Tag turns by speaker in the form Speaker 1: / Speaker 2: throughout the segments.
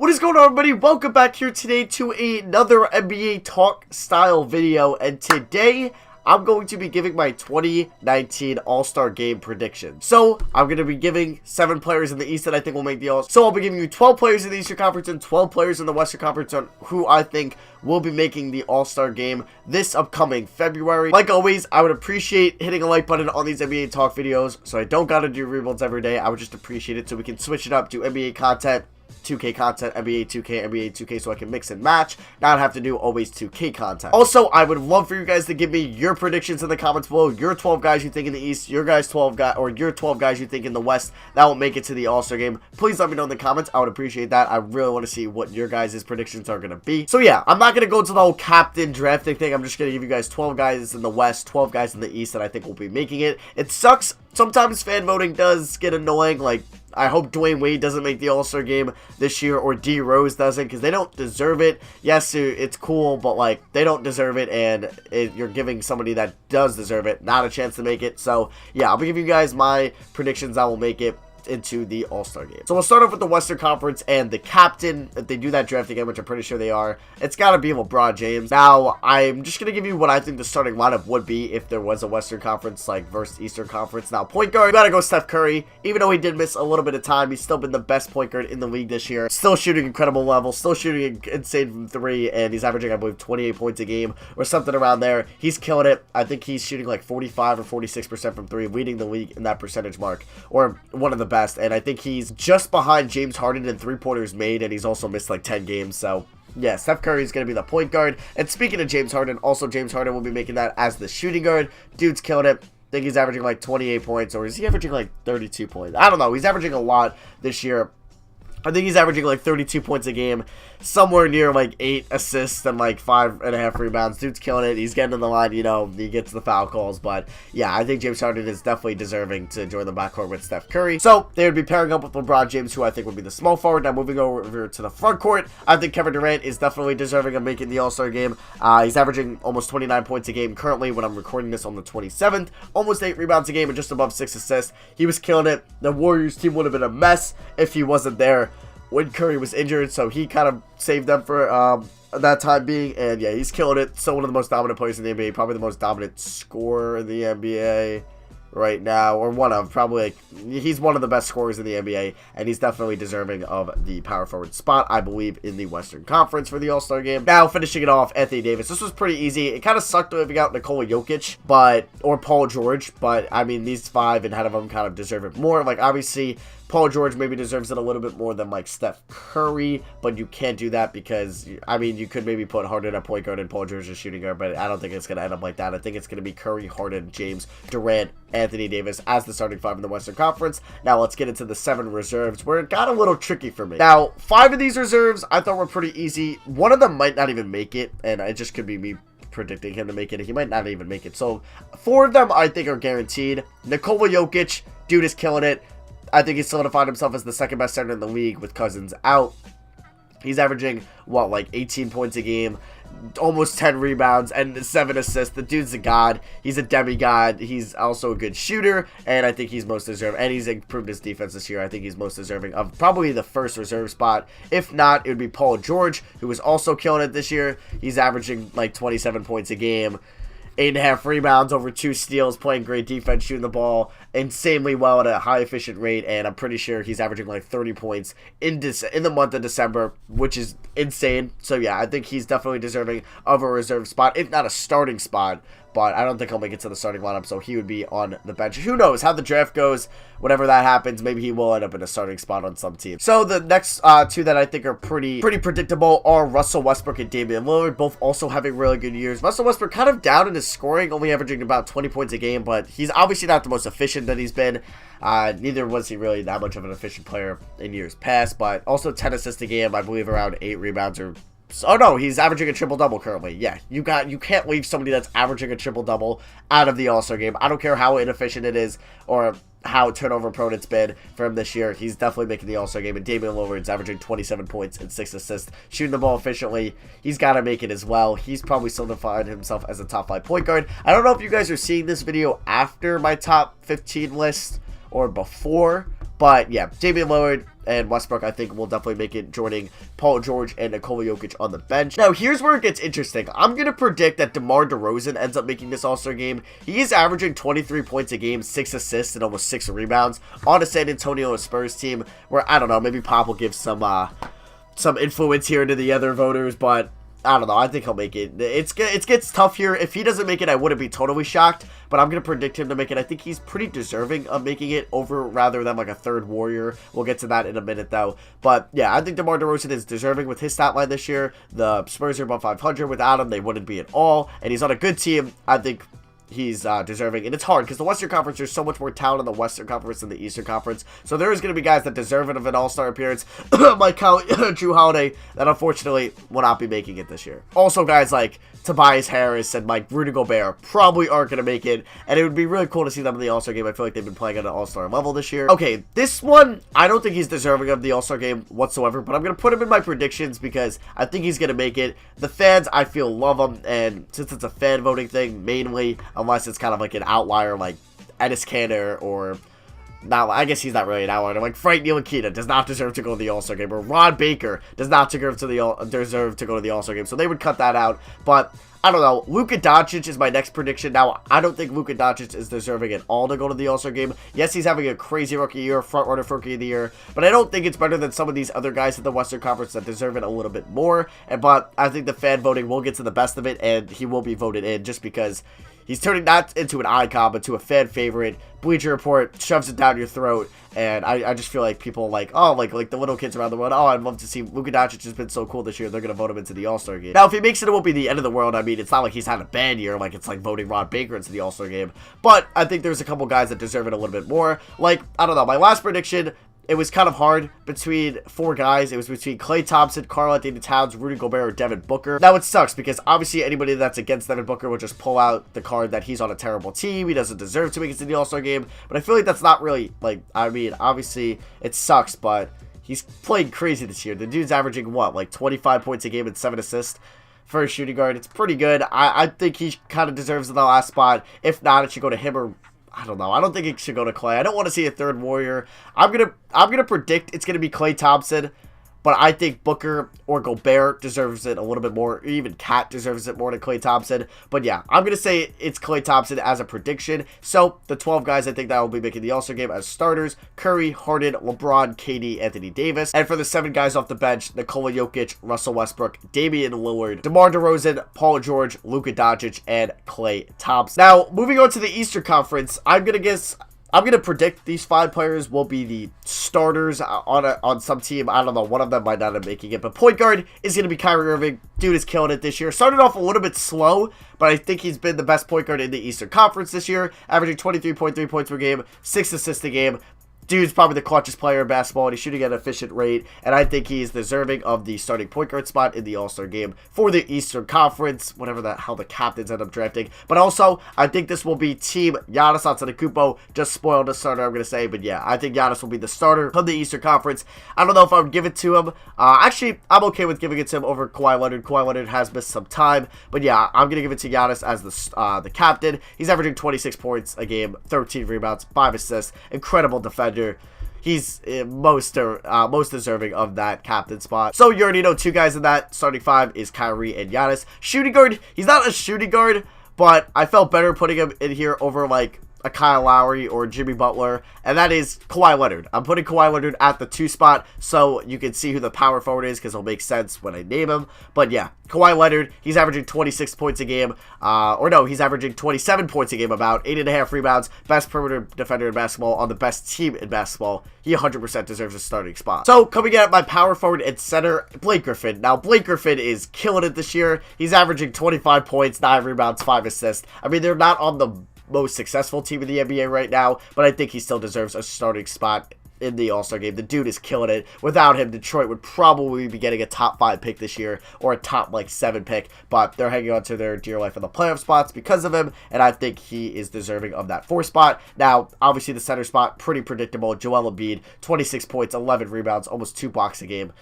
Speaker 1: What is going on, everybody? Welcome back here today to another NBA Talk style video, and today I'm going to be giving my 2019 All-Star Game prediction. So, I'm going to be giving 7 players in the East that I think will make the All-Star. So, I'll be giving you 12 players in the Eastern Conference and 12 players in the Western Conference on who I think will be making the All-Star Game this upcoming February. Like always, I would appreciate hitting a like button on these NBA Talk videos so I don't gotta do rebuilds every day. I would just appreciate it so we can switch it up, do NBA content, 2K content, NBA 2K, so I can mix and match, not have to do always 2K content. Also, I would love for you guys to give me your predictions in the comments below, your 12 guys you think in the East, your 12 guys you think in the West that will make it to the All-Star Game. Please let me know in the comments. I would appreciate that. I really want to see what your guys' predictions are going to be. So yeah, I'm not going to go into the whole captain drafting thing. I'm just going to give you guys 12 guys in the West, 12 guys in the East that I think will be making it. It sucks. Sometimes fan voting does get annoying. Like, I hope Dwayne Wade doesn't make the All-Star Game this year, or D Rose doesn't, because they don't deserve it. Yes, it's cool, but like, they don't deserve it, and you're giving somebody that does deserve it not a chance to make it. So yeah, I'll be giving you guys my predictions that will make it into the All-Star Game. So we'll start off with the Western Conference, and the captain, if they do that draft again, which I'm pretty sure they are, it's got to be LeBron James. Now, I'm just going to give you what I think the starting lineup would be if there was a Western Conference, like, versus Eastern Conference. Now, point guard, you got to go Steph Curry. Even though he did miss a little bit of time, he's still been the best point guard in the league this year. Still shooting incredible levels, still shooting insane from 3, and he's averaging, I believe, 28 points a game, or something around there. He's killing it. I think he's shooting like 45 or 46% from 3, leading the league in that percentage mark, or one of the best, and I think he's just behind James Harden in three-pointers made, and he's also missed like 10 games, so yeah, Steph Curry is going to be the point guard. And speaking of James Harden, also James Harden will be making that as the shooting guard. Dude's killing it. I think he's averaging like 28 points, or is he averaging like 32 points? I don't know. He's averaging a lot this year. I think he's averaging like 32 points a game, somewhere near like 8 assists and like 5.5 rebounds. Dude's killing it. He's getting in the line, you know, he gets the foul calls. But yeah, I think James Harden is definitely deserving to join the backcourt with Steph Curry. So they would be pairing up with LeBron James, who I think would be the small forward. Now moving over to the front court, I think Kevin Durant is definitely deserving of making the All-Star Game. He's averaging almost 29 points a game currently when I'm recording this on the 27th. Almost 8 rebounds a game and just above 6 assists. He was killing it. The Warriors team would have been a mess if he wasn't there when Curry was injured, so he kind of saved them for that time being, and yeah, he's killing it. So one of the most dominant players in the NBA, probably the most dominant scorer in the NBA right now, or one of, probably, like, he's one of the best scorers in the NBA, and he's definitely deserving of the power forward spot, I believe, in the Western Conference for the All-Star Game. Now, finishing it off, Anthony Davis. This was pretty easy. It kind of sucked leaving out Nikola Jokic, or Paul George, but, I mean, these 5 ahead of him kind of deserve it more. Like, obviously, Paul George maybe deserves it a little bit more than, like, Steph Curry, but you can't do that because, I mean, you could maybe put Harden at point guard and Paul George as shooting guard, but I don't think it's going to end up like that. I think it's going to be Curry, Harden, James, Durant, Anthony Davis as the starting 5 in the Western Conference. Now, let's get into the 7 reserves, where it got a little tricky for me. Now, 5 of these reserves I thought were pretty easy. One of them might not even make it, and it just could be me predicting him to make it. He might not even make it. So, 4 of them I think are guaranteed. Nikola Jokic, dude is killing it. I think he's solidified himself as the second best center in the league with Cousins out. He's averaging, what, like 18 points a game, almost 10 rebounds, and 7 assists. The dude's a god. He's a demigod. He's also a good shooter, and I think he's most deserving. And he's improved his defense this year. I think he's most deserving of probably the first reserve spot. If not, it would be Paul George, who is also killing it this year. He's averaging like 27 points a game, 8.5 rebounds, over 2 steals, playing great defense, shooting the ball insanely well at a high efficient rate, and I'm pretty sure he's averaging like 30 points in the month of December, which is insane. So yeah, I think he's definitely deserving of a reserve spot, if not a starting spot, but I don't think he'll make it to the starting lineup, so he would be on the bench. Who knows how the draft goes? Whenever that happens, maybe he will end up in a starting spot on some team. So the next 2 that I think are pretty predictable are Russell Westbrook and Damian Lillard, both also having really good years. Russell Westbrook kind of down in his scoring, only averaging about 20 points a game, but he's obviously not the most efficient that he's been. Neither was he really that much of an efficient player in years past, but also 10 assists a game, I believe around 8 rebounds or... Oh no, he's averaging a triple-double currently. Yeah, you can't leave somebody that's averaging a triple-double out of the All-Star Game. I don't care how inefficient it is or how turnover-prone it's been for him this year. He's definitely making the All-Star Game, and Damian Lillard's averaging 27 points and 6 assists, shooting the ball efficiently. He's got to make it as well. He's probably solidified himself as a top 5 point guard. I don't know if you guys are seeing this video after my top 15 list or before, but yeah, Damian Lillard, and Westbrook, I think, will definitely make it, joining Paul George and Nikola Jokic on the bench. Now, here's where it gets interesting. I'm going to predict that DeMar DeRozan ends up making this All-Star game. He is averaging 23 points a game, 6 assists, and almost 6 rebounds on a San Antonio Spurs team where, I don't know, maybe Pop will give some influence here to the other voters, but I don't know. I think he'll make it. It gets tough here. If he doesn't make it, I wouldn't be totally shocked, but I'm going to predict him to make it. I think he's pretty deserving of making it over rather than like a third Warrior. We'll get to that in a minute, though. But yeah, I think DeMar DeRozan is deserving with his stat line this year. The Spurs are above 500. Without him, they wouldn't be at all, and he's on a good team. I think he's deserving, and it's hard because the Western Conference, there's so much more talent in the Western Conference than the Eastern Conference, so there is going to be guys that deserve it of an All-Star appearance, like how Jrue Holiday, that unfortunately will not be making it this year. Also, guys like Tobias Harris and like Rudy Gobert probably aren't going to make it, and it would be really cool to see them in the All-Star game. I feel like they've been playing at an All-Star level this year. Okay, this one, I don't think he's deserving of the All-Star game whatsoever, but I'm going to put him in my predictions because I think he's going to make it. The fans, I feel, love him, and since it's a fan voting thing, mainly, unless it's kind of like an outlier like Enes Kanter or... Now, I guess he's not really an outlier. Like, Frank Ntilikina does not deserve to go to the All-Star game. Or Ron Baker does not deserve to go to the All-Star game. So they would cut that out. But, I don't know. Luka Doncic is my next prediction. Now, I don't think Luka Doncic is deserving at all to go to the All-Star game. Yes, he's having a crazy rookie year, front runner for Rookie of the Year. But I don't think it's better than some of these other guys in the Western Conference that deserve it a little bit more. But I think the fan voting will get to the best of it. And he will be voted in just because he's turning not into an icon, but to a fan favorite. Bleacher Report shoves it down your throat, and I just feel like people like, oh, like the little kids around the world, oh, I'd love to see Luka Doncic has been so cool this year, they're going to vote him into the All-Star game. Now, if he makes it, it won't be the end of the world. I mean, it's not like he's had a bad year, like it's like voting Ron Baker into the All-Star game, but I think there's a couple guys that deserve it a little bit more. Like, I don't know, my last prediction, it was kind of hard between 4 guys. It was between Klay Thompson, Karl-Anthony Towns, Rudy Gobert, or Devin Booker. Now, it sucks because obviously anybody that's against Devin Booker would just pull out the card that he's on a terrible team. He doesn't deserve to make it to the All-Star game. But I feel like that's not really, like, I mean, obviously it sucks, but he's played crazy this year. The dude's averaging, what, like 25 points a game and 7 assists for a shooting guard. It's pretty good. I think he kind of deserves the last spot. If not, it should go to him or... I don't know. I don't think it should go to Klay. I don't want to see a third Warrior. I'm gonna predict it's gonna be Klay Thompson, but I think Booker or Gobert deserves it a little bit more. Even Cat deserves it more than Klay Thompson. But yeah, I'm gonna say it's Klay Thompson as a prediction. So the 12 guys I think that will be making the All-Star game as starters: Curry, Harden, LeBron, KD, Anthony Davis. And for the 7 guys off the bench: Nikola Jokic, Russell Westbrook, Damian Lillard, DeMar DeRozan, Paul George, Luka Doncic, and Klay Thompson. Now, moving on to the Eastern Conference, I'm gonna predict these 5 players will be the starters on some team. I don't know, one of them might not be making it, but point guard is gonna be Kyrie Irving. Dude is killing it this year. Started off a little bit slow, but I think he's been the best point guard in the Eastern Conference this year, averaging 23.3 points per game, 6 assists a game. Dude's probably the clutchest player in basketball, and he's shooting at an efficient rate, and I think he is deserving of the starting point guard spot in the All-Star game for the Eastern Conference, whatever the hell the captains end up drafting. But also, I think this will be Team Giannis Antetokounmpo. Just spoiled the starter, I'm going to say, but yeah, I think Giannis will be the starter of the Eastern Conference. I don't know if I would give it to him. Actually, I'm okay with giving it to him over Kawhi Leonard. Kawhi Leonard has missed some time, but yeah, I'm going to give it to Giannis as the captain. He's averaging 26 points a game, 13 rebounds, 5 assists, incredible defender. He's most deserving of that captain spot. So you already know 2 guys in that starting 5 is Kyrie and Giannis. Shooting guard, he's not a shooting guard, but I felt better putting him in here over like a Kyle Lowry or Jimmy Butler, and that is Kawhi Leonard. I'm putting Kawhi Leonard at the 2 spot so you can see who the power forward is because it'll make sense when I name him. But yeah, Kawhi Leonard, he's averaging 26 points a game, he's averaging 27 points a game, about 8.5 rebounds, best perimeter defender in basketball on the best team in basketball. He 100% deserves a starting spot. So coming in at my power forward and center, Blake Griffin. Now Blake Griffin is killing it this year. He's averaging 25 points, 9 rebounds, 5 assists. I mean, they're not on the most successful team in the NBA right now, but I think he still deserves a starting spot in the All-Star game. The dude is killing it. Without him, Detroit would probably be getting a top 5 pick this year, or a top, 7 pick, but they're hanging on to their dear life in the playoff spots because of him, and I think he is deserving of that 4 spot. Now, obviously, the center spot, pretty predictable. Joel Embiid, 26 points, 11 rebounds, almost 2 blocks a game.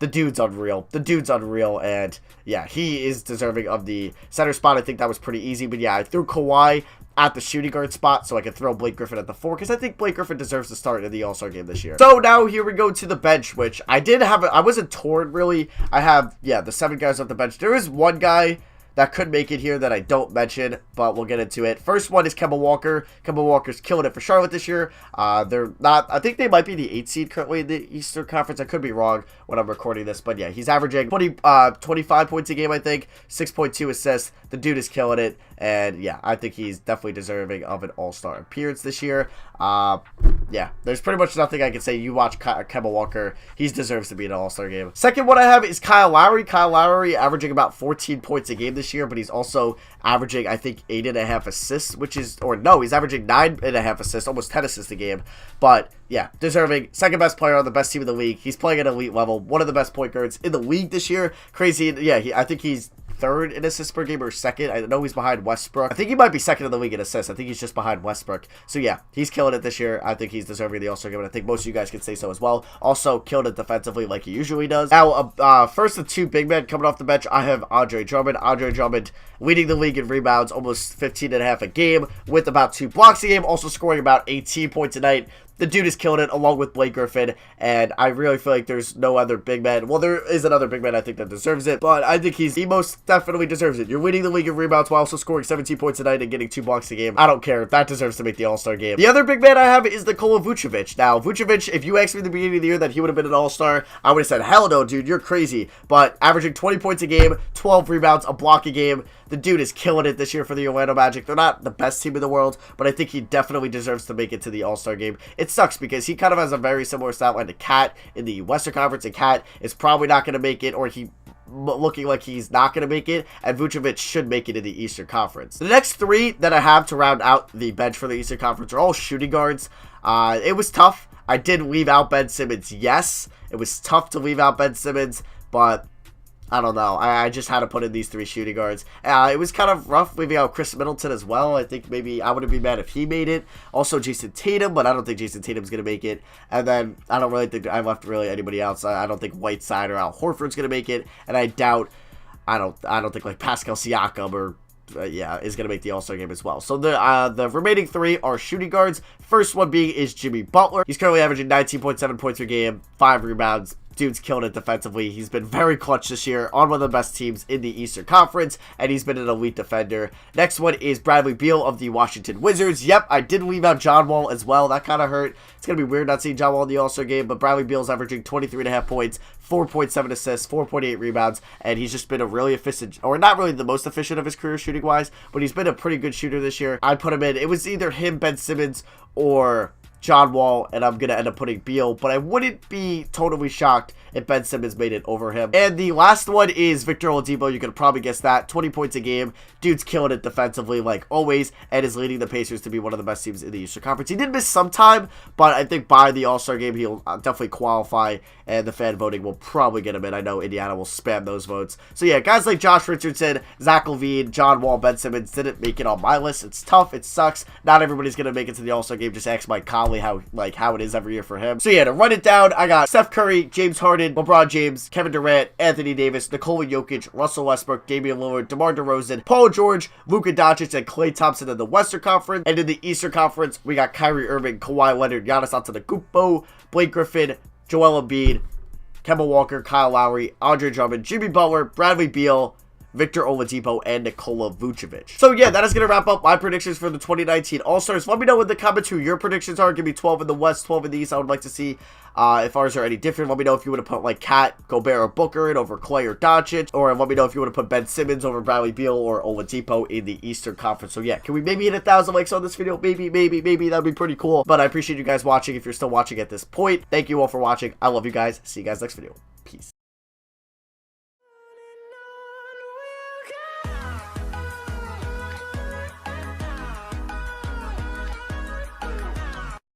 Speaker 1: the dude's unreal. The dude's unreal, and yeah, he is deserving of the center spot. I think that was pretty easy, but yeah, I threw Kawhi at the shooting guard spot so I could throw Blake Griffin at the 4 because I think Blake Griffin deserves to start in the All-Star game this year. So now here we go to the bench, which I did have, I wasn't torn really. I have, yeah, the 7 guys off the bench. There is one guy that could make it here that I don't mention, but we'll get into it. First one is Kemba Walker. Kemba Walker's killing it for Charlotte this year. They're not, I think they might be the 8th seed currently in the Eastern Conference. I could be wrong when I'm recording this, but yeah, he's averaging 25 points a game, I think, 6.2 assists. The dude is killing it, and yeah, I think he's definitely deserving of an All-Star appearance this year. Yeah, there's pretty much nothing I can say. You watch Kemba Walker, he deserves to be in an All-Star game. Second one I have is Kyle Lowry. Kyle Lowry averaging about 14 points a game this year, but he's also averaging, I think, 8.5 assists, which is, or no, he's averaging 9.5 assists, almost 10 assists a game. But yeah, deserving, second best player on the best team in the league. He's playing at elite level, one of the best point guards in the league this year. Crazy, yeah, I think he's third in assists per game or second. I know he's behind Westbrook. I think he might be second in the league in assists. I think he's just behind Westbrook. So yeah, he's killing it this year. I think he's deserving of the All-Star game, and I think most of you guys can say so as well. Also killed it defensively like he usually does. Now, first the 2 big men coming off the bench, I have Andre Drummond. Andre Drummond leading the league in rebounds, almost 15.5 a game with about 2 blocks a game, also scoring about 18 points a night. The dude is killing it along with Blake Griffin, and I really feel like there's no other big man. Well, there is another big man I think that deserves it, but I think he most definitely deserves it. You're leading the league in rebounds while also scoring 17 points a night and getting 2 blocks a game. I don't care. That deserves to make the All-Star game. The other big man I have is Nikola Vucevic. Now, Vucevic, if you asked me at the beginning of the year that he would have been an All-Star, I would have said, hell no, dude, you're crazy. But averaging 20 points a game, 12 rebounds, a block a game, the dude is killing it this year for the Orlando Magic. They're not the best team in the world, but I think he definitely deserves to make it to the All-Star game. It sucks because he kind of has a very similar stat line to Cat in the Western Conference, and Cat is probably not going to make it, or he looking like he's not going to make it, and Vucevic should make it in the Eastern Conference. The next 3 that I have to round out the bench for the Eastern Conference are all shooting guards. It was tough. I did leave out Ben Simmons, yes. It was tough to leave out Ben Simmons, but I don't know. I just had to put in these 3 shooting guards. It was kind of rough leaving out Chris Middleton as well. I think maybe I wouldn't be mad if he made it. Also Jason Tatum, but I don't think Jason Tatum's going to make it. And then I don't really think I left really anybody else. I don't think Whiteside or Al Horford's going to make it. And I doubt, I don't think like Pascal Siakam or yeah, is going to make the All-Star game as well. So the remaining 3 are shooting guards. First one being is Jimmy Butler. He's currently averaging 19.7 points per game, 5 rebounds. Dude's killing it defensively. He's been very clutch this year on one of the best teams in the Eastern Conference, and he's been an elite defender. Next one is Bradley Beal of the Washington Wizards. Yep, I did leave out John Wall as well. That kind of hurt. It's going to be weird not seeing John Wall in the All-Star game, but Bradley Beal's averaging 23.5 points, 4.7 assists, 4.8 rebounds, and he's just been a really efficient, or not really the most efficient of his career shooting-wise, but he's been a pretty good shooter this year. I put him in. It was either him, Ben Simmons, or John Wall, and I'm going to end up putting Beal, but I wouldn't be totally shocked if Ben Simmons made it over him. And the last one is Victor Oladipo. You can probably guess that. 20 points a game. Dude's killing it defensively like always, and is leading the Pacers to be one of the best teams in the Eastern Conference. He did miss some time, but I think by the All-Star game, he'll definitely qualify, and the fan voting will probably get him in. I know Indiana will spam those votes. So yeah, guys like Josh Richardson, Zach LaVine, John Wall, Ben Simmons didn't make it on my list. It's tough. It sucks. Not everybody's going to make it to the All-Star game. Just ask Mike Conley how it is every year for him. So yeah, to run it down, I got Steph Curry, James Harden, LeBron James, Kevin Durant, Anthony Davis, Nikola Jokic, Russell Westbrook, Damian Lillard, DeMar DeRozan, Paul George, Luka Doncic, and Klay Thompson in the Western Conference. And in the Eastern Conference, we got Kyrie Irving, Kawhi Leonard, Giannis Antetokounmpo, Blake Griffin, Joel Embiid, Kemba Walker, Kyle Lowry, Andre Drummond, Jimmy Butler, Bradley Beal, Victor Oladipo, and Nikola Vucevic. So yeah, that is going to wrap up my predictions for the 2019 All-Stars. Let me know in the comments who your predictions are. Give me 12 in the West, 12 in the East. I would like to see if ours are any different. Let me know if you would have put like Cat, Gobert, or Booker in over Klay or Doncic. Or let me know if you would have put Ben Simmons over Bradley Beal or Oladipo in the Eastern Conference. So yeah, can we maybe hit 1,000 likes on this video? Maybe. That'd be pretty cool. But I appreciate you guys watching if you're still watching at this point. Thank you all for watching. I love you guys. See you guys next video.